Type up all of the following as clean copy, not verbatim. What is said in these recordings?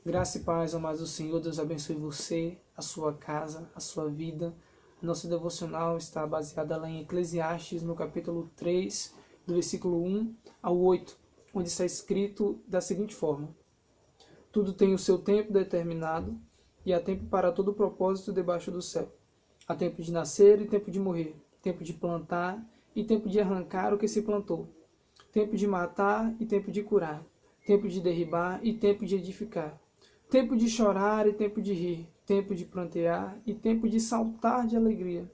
Graça e paz, amados do Senhor, Deus abençoe você, a sua casa, a sua vida. A nossa devocional está baseada lá em Eclesiastes, no capítulo 3, do versículo 1 ao 8, onde está escrito da seguinte forma: Tudo tem o seu tempo determinado, e há tempo para todo propósito debaixo do céu. Há tempo de nascer e tempo de morrer, tempo de plantar e tempo de arrancar o que se plantou, tempo de matar e tempo de curar, tempo de derribar e tempo de edificar, tempo de chorar e tempo de rir, tempo de prantear e tempo de saltar de alegria,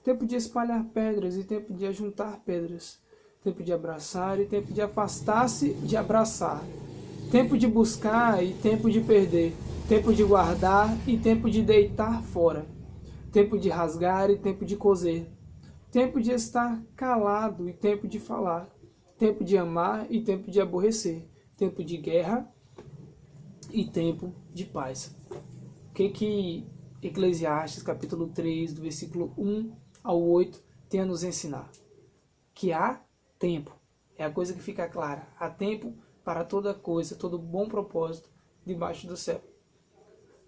tempo de espalhar pedras e tempo de ajuntar pedras, tempo de abraçar e tempo de afastar-se de abraçar, tempo de buscar e tempo de perder, tempo de guardar e tempo de deitar fora, tempo de rasgar e tempo de coser, tempo de estar calado e tempo de falar, tempo de amar e tempo de aborrecer, tempo de guerra e tempo de paz. O que Eclesiastes capítulo 3, do versículo 1 ao 8 tem a nos ensinar? Que há tempo. É a coisa que fica clara. Há tempo para toda coisa, todo bom propósito debaixo do céu.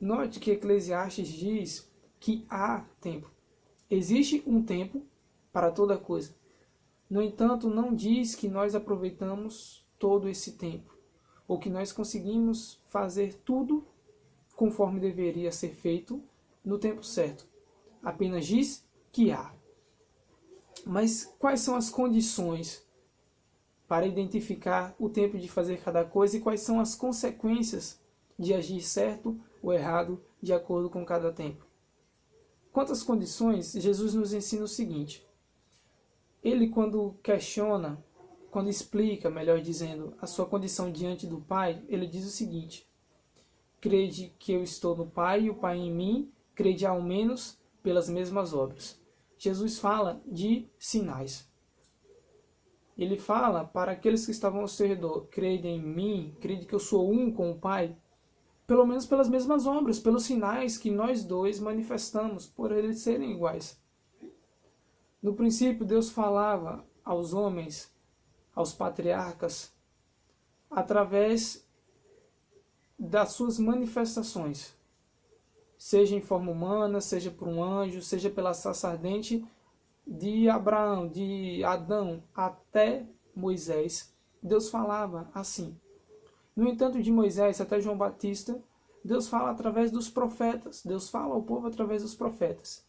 Note que Eclesiastes diz que há tempo. Existe um tempo para toda coisa. No entanto, não diz que nós aproveitamos todo esse tempo, ou que nós conseguimos fazer tudo conforme deveria ser feito no tempo certo. Apenas diz que há. Mas quais são as condições para identificar o tempo de fazer cada coisa e quais são as consequências de agir certo ou errado de acordo com cada tempo? Quanto às condições, Jesus nos ensina o seguinte: ele, quando questiona, quando explica, melhor dizendo, a sua condição diante do Pai, ele diz o seguinte: crede que eu estou no Pai e o Pai em mim, crede ao menos pelas mesmas obras. Jesus fala de sinais. Ele fala para aqueles que estavam ao seu redor: crede em mim, crede que eu sou um com o Pai, pelo menos pelas mesmas obras, pelos sinais que nós dois manifestamos, por eles serem iguais. No princípio, Deus falava aos homens, aos patriarcas, através das suas manifestações, seja em forma humana, seja por um anjo, seja pela sarça ardente de Abraão, de Adão até Moisés. Deus falava assim. No entanto, de Moisés até João Batista, Deus fala através dos profetas. Deus fala ao povo através dos profetas.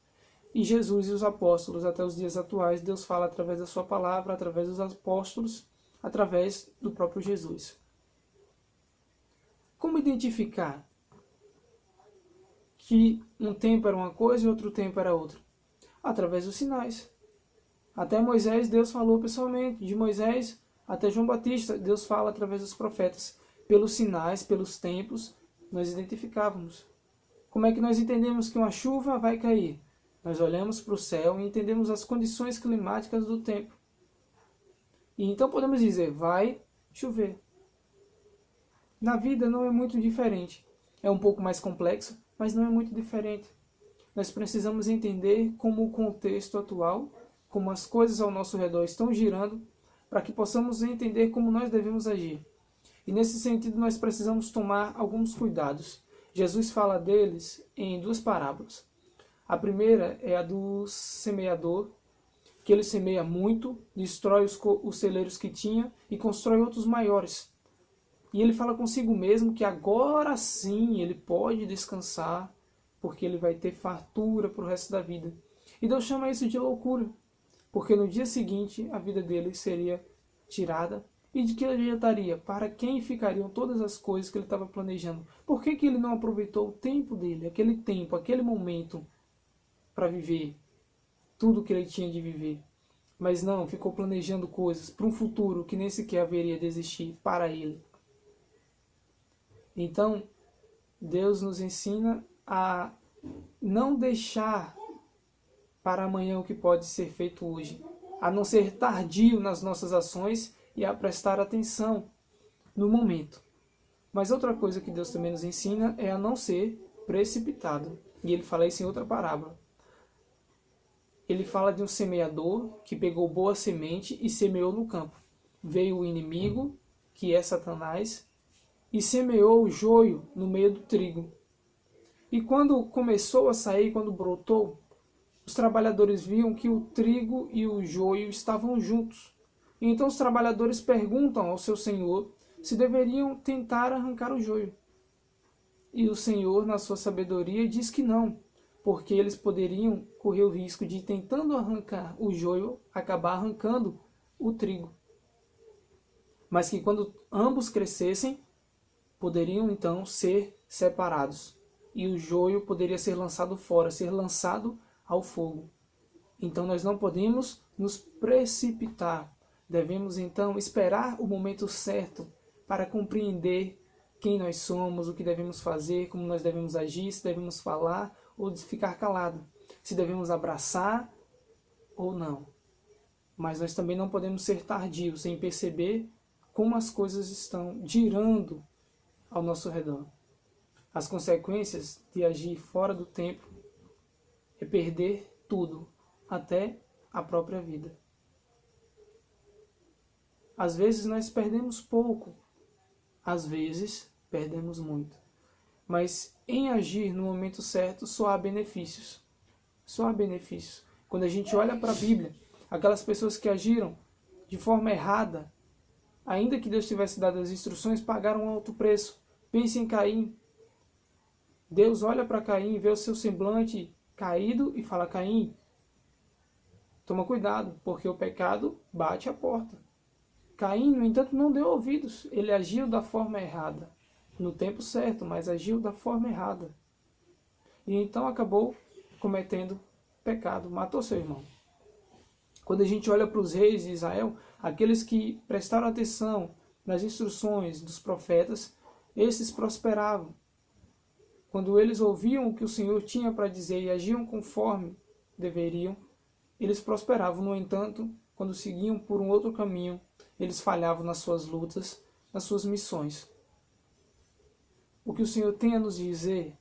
E Jesus e os apóstolos, até os dias atuais, Deus fala através da sua palavra, através dos apóstolos, através do próprio Jesus. Como identificar que um tempo era uma coisa e outro tempo era outra? Através dos sinais. Até Moisés, Deus falou pessoalmente. De Moisés até João Batista, Deus fala através dos profetas. Pelos sinais, pelos tempos, nós identificávamos. Como é que nós entendemos que uma chuva vai cair? Nós olhamos para o céu e entendemos as condições climáticas do tempo. E então podemos dizer, vai chover. Na vida não é muito diferente. É um pouco mais complexo, mas não é muito diferente. Nós precisamos entender como o contexto atual, como as coisas ao nosso redor estão girando, para que possamos entender como nós devemos agir. E nesse sentido nós precisamos tomar alguns cuidados. Jesus fala deles em duas parábolas. A primeira é a do semeador, que ele semeia muito, destrói os celeiros que tinha e constrói outros maiores. E ele fala consigo mesmo que agora sim ele pode descansar, porque ele vai ter fartura para o resto da vida. E Deus chama isso de loucura, porque no dia seguinte a vida dele seria tirada. E de que adiantaria? Para quem ficariam todas as coisas que ele estava planejando? Por que ele não aproveitou o tempo dele, aquele tempo, aquele momento, para viver tudo o que ele tinha de viver? Mas não, ficou planejando coisas para um futuro que nem sequer haveria de existir para ele. Então, Deus nos ensina a não deixar para amanhã o que pode ser feito hoje, a não ser tardio nas nossas ações e a prestar atenção no momento. Mas outra coisa que Deus também nos ensina é a não ser precipitado. E ele fala isso em outra parábola. Ele fala de um semeador que pegou boa semente e semeou no campo. Veio o inimigo, que é Satanás, e semeou o joio no meio do trigo. E quando começou a sair, quando brotou, os trabalhadores viam que o trigo e o joio estavam juntos. E então os trabalhadores perguntam ao seu senhor se deveriam tentar arrancar o joio. E o senhor, na sua sabedoria, diz que não, porque eles poderiam correr o risco de, tentando arrancar o joio, acabar arrancando o trigo. Mas que quando ambos crescessem, poderiam então ser separados. E o joio poderia ser lançado fora, ser lançado ao fogo. Então nós não podemos nos precipitar. Devemos então esperar o momento certo para compreender quem nós somos, o que devemos fazer, como nós devemos agir, se devemos falar ou ficar calado, se devemos abraçar ou não. Mas nós também não podemos ser tardios em perceber como as coisas estão girando ao nosso redor. As consequências de agir fora do tempo é perder tudo, até a própria vida. Às vezes nós perdemos pouco, às vezes perdemos muito. Mas em agir no momento certo só há benefícios. Só há benefícios. Quando a gente olha para a Bíblia, aquelas pessoas que agiram de forma errada, ainda que Deus tivesse dado as instruções, pagaram um alto preço. Pense em Caim. Deus olha para Caim, vê o seu semblante caído e fala: Caim, toma cuidado, porque o pecado bate à porta. Caim, no entanto, não deu ouvidos. Ele agiu da forma errada. No tempo certo, mas agiu da forma errada. E então acabou cometendo pecado, matou seu irmão. Quando a gente olha para os reis de Israel, aqueles que prestaram atenção nas instruções dos profetas, esses prosperavam. Quando eles ouviam o que o Senhor tinha para dizer e agiam conforme deveriam, eles prosperavam. No entanto, quando seguiam por um outro caminho, eles falhavam nas suas lutas, nas suas missões. O que o Senhor tem a nos dizer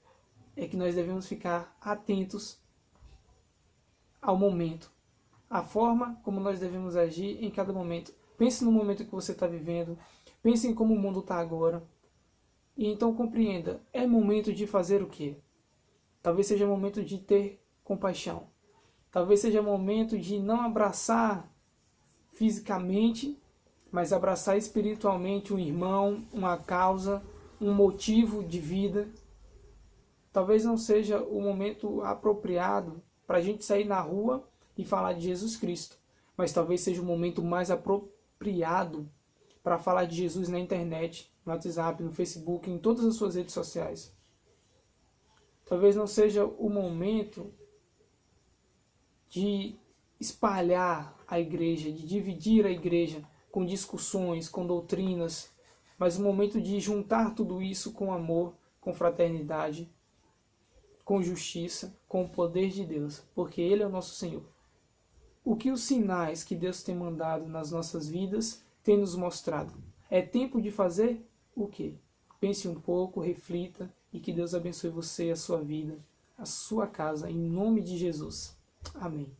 é que nós devemos ficar atentos ao momento, à forma como nós devemos agir em cada momento. Pense no momento que você está vivendo, pense em como o mundo está agora, e então compreenda, é momento de fazer o quê? Talvez seja momento de ter compaixão, talvez seja momento de não abraçar fisicamente, mas abraçar espiritualmente um irmão, uma causa, um motivo de vida. Talvez não seja o momento apropriado para a gente sair na rua e falar de Jesus Cristo, mas talvez seja o momento mais apropriado para falar de Jesus na internet, no WhatsApp, no Facebook, em todas as suas redes sociais. Talvez não seja o momento de espalhar a igreja, de dividir a igreja com discussões, com doutrinas, mas o momento de juntar tudo isso com amor, com fraternidade, com justiça, com o poder de Deus, porque Ele é o nosso Senhor. O que os sinais que Deus tem mandado nas nossas vidas têm nos mostrado? É tempo de fazer o quê? Pense um pouco, reflita e que Deus abençoe você, a sua vida, a sua casa, em nome de Jesus. Amém.